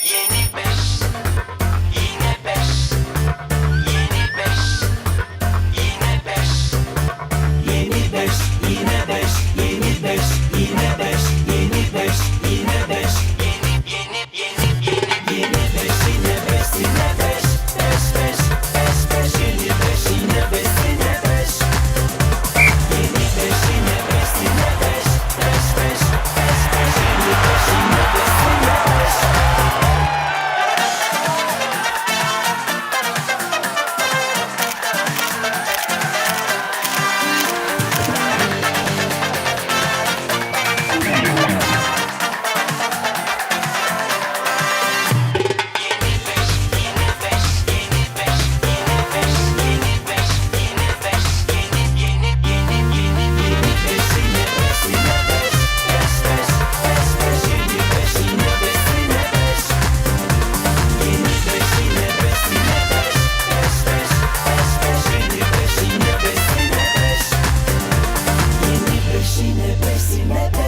Yeni beş, yine beş, yeni beş, yine beş, yeni beş, yine beş, yeni beş, yine beş, yeni beş, yine beş, yeni beş, yine beş, yine beş, beş, beş, beş, beş, yeni beş, yine beş, yine beş, yeni beş, yine beş, yine beş, beş, beş, beş, beş, yeni beş, yine beş, yine beş. Yine beş, yine beş, yine beş.